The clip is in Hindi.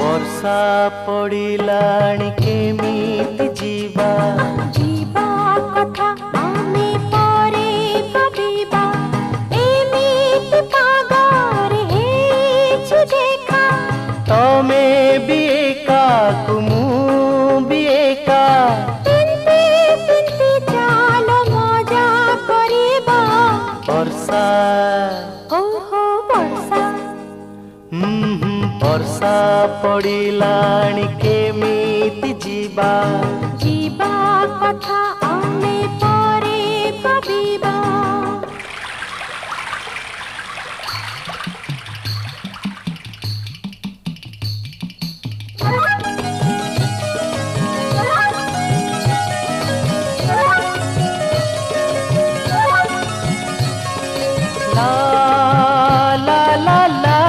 वर्षा पड़िलाणी केमिति जीवा जीवा कथा आमे परे भाबिबा एमिति पागरे हेछि देखा तमे भी एका कुमु भी एका तिंती तिंती चालो मजा करिबा वर्षा ओहो वर्षा वर्षा पड़िलाणी केमिति जीवा जीवा कथा